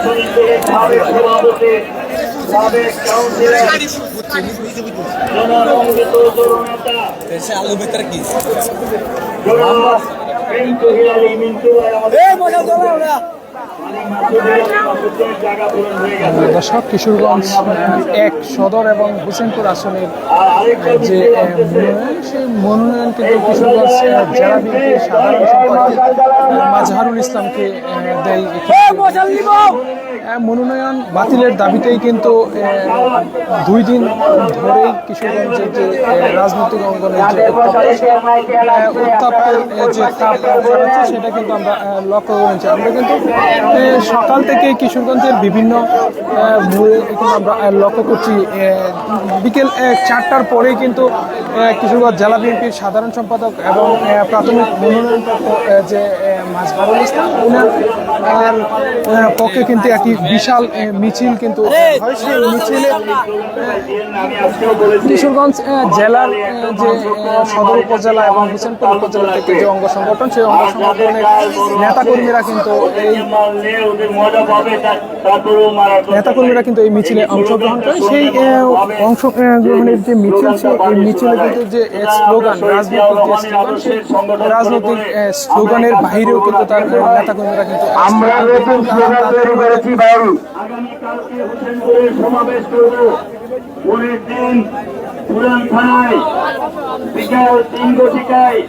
শ্রমিকদের সাবেক সভাপতি সাবেক কাউন্সিলর জনরঞ্জিত জননেতা জনাব মিন্টু হিলালি মিন্টু ভাই আমাদের দর্শক, কিশোরগঞ্জ এক সদর এবং হোসেনপুর আসনের যে সেই মনোনয়ন কিন্তু কিশোরগঞ্জ জেলা বিএনপির সাধারণ সম্পাদক মাজহারুল ইসলামকে দেয়। মনোনয়ন বাতিলের দাবিতেই কিন্তু 2 দিন ধরেই কিশোরগঞ্জের যে রাজনৈতিক অঙ্গনের যে উত্তাপের যে তাপ ছড়াচ্ছে সেটা কিন্তু আমরা লক্ষ্য করেছি। আমরা কিন্তু সকাল থেকে কিশোরগঞ্জের বিভিন্ন আমরা লক্ষ্য করছি। বিকেল 4টার পরেই কিন্তু কিশোরগঞ্জ জেলা বিএনপির সাধারণ সম্পাদক এবং প্রাথমিক মনোনয়নপ্রাপ্ত যে মাজহারুল ইসলাম ওনার পক্ষে কিন্তু একটি বিশাল মিছিল কিন্তু হয়। সেই মিছিলে কিশোরগঞ্জ জেলার যে সদর উপজেলা এবং হোসেনপুর উপজেলা থেকে যে অঙ্গ সংগঠন সেই অঙ্গ সংগঠনের নেতাকর্মীরা কিন্তু এই মিছিলে অংশগ্রহণ করে। সেই অংশগ্রহণের যে মিছিল এই মিছিলে কিন্তু যে স্লোগান, রাজনৈতিক যে স্লোগান, সেই রাজনৈতিক স্লোগানের বাহিরেও কিন্তু তার নেতাকর্মীরা কিন্তু আগামীকালকে হোসেনপুরে সমাবেশ করব। পরের দিন পুরান থানায় বিকাল 3 ঘটিকায়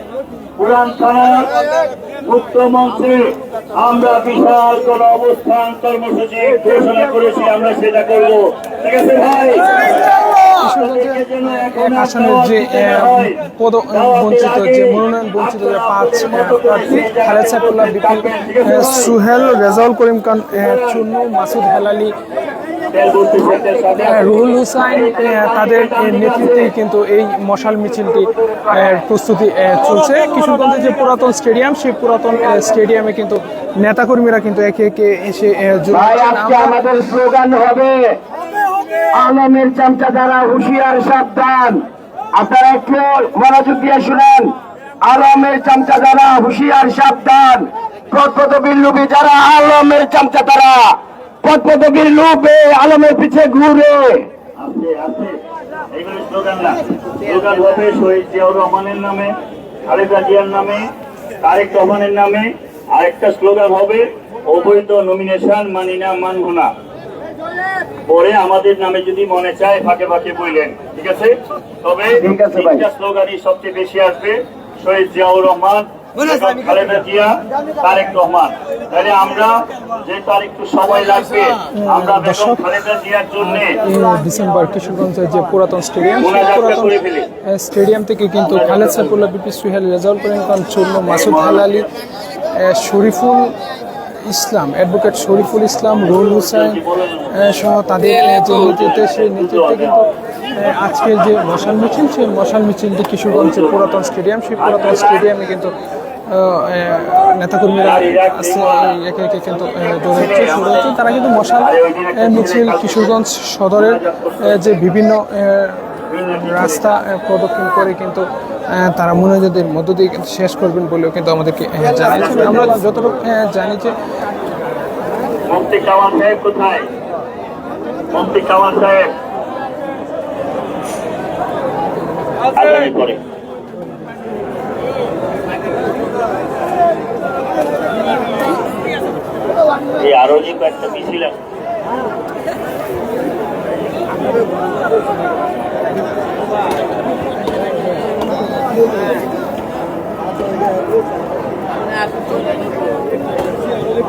পুরান থানার মুক্ত মঞ্চে আমরা বিশাল কোন অবস্থান কর্মসূচি ঘোষণা করেছি, আমরা সেটা করব। ঠিক আছে ভাই? আসনের যে বঞ্চিত যে মনোনয়ন বঞ্চিত যে 5 প্রার্থী খালেদ সাইফুল্লাহ বিপিন, সুহেল, রেজাউল করিম খান চুন্নু, মাসুদ হেলালি, রুহুল হুসাইন, তাদের নেতৃত্বেই কিন্তু এই মশাল মিছিলটি প্রস্তুতি চলছে। কিশোরগঞ্জের যে পুরাতন স্টেডিয়াম, সেই পুরাতন স্টেডিয়ামে কিন্তু নেতাকর্মীরা কিন্তু একে একে এসে আমাদের স্লোগান হবে আলমের চামচা দ্বারা হুঁশিয়ার সাবধান। আপনারা একটু মনোযোগ দিয়ে শুনেন। আলমের চামচা দ্বারা হুঁশিয়ার সাবধান। পদপদবীর লোভী যারা আলমের চামচা দ্বারা পদপদবীর লোভে আলমের পিছে ঘুরে। এইগুলো স্লোগান না, স্লোগান হবে শহীদ জিয়াউর রহমানের নামে, খালেদা জিয়ার নামে, তারেক রহমানের নামে। আরেকটা স্লোগান হবে অবৈধ নমিনেশন মানি না, মানব না। পরে আমাদের নামে যদি মনে চায় ফাঁকে ফাঁকে বললেন, ঠিক আছে? তবে তিনটা স্লোগানই সবচেয়ে বেশি আসবে, শহীদ জিয়াউর রহমান, খালেদা জিয়া, তারেক রহমান। তাহলে আমরা যে তার একটু সময় লাগবে, আমরা বেগম খালেদা জিয়ার জন্য ডিসেম্বর কিশোরগঞ্জের যে পুরাতন স্টেডিয়াম, স্টেডিয়াম থেকে কিন্তু খালেদ সাইফুল্লাহ বিপি, সুহেল, রেজাউল করিম খান চুন্নু, মাসুদ হেলালি, শরীফুল ইসলাম, অ্যাডভোকেট শরীফুল ইসলাম, রুহুল হুসাইন সহ তাদের যে নেতৃত্বে, সেই নেতৃত্বে কিন্তু আজকের যে মশাল মিছিল, সেই মশাল মিছিলটি কিশোরগঞ্জের পুরাতন স্টেডিয়াম, সেই পুরাতন স্টেডিয়ামে কিন্তু নেতাকর্মীরা একে একে কিন্তু শুরু হচ্ছে। তারা কিন্তু মশাল মিছিল কিশোরগঞ্জ সদরের যে বিভিন্ন রাস্তা প্রদক্ষিণ করে কিন্তু তারা মনোযোগের মধ্য দিয়ে কিন্তু শেষ করবেন বলেও কিন্তু আমাদেরকে জানিয়েছেন। আমরা যতটুকু জানি যে মুফতি কামাল সাহেব কোথায়? মুফতি কামাল সাহেব আরো যে কয়েকটা মিছিল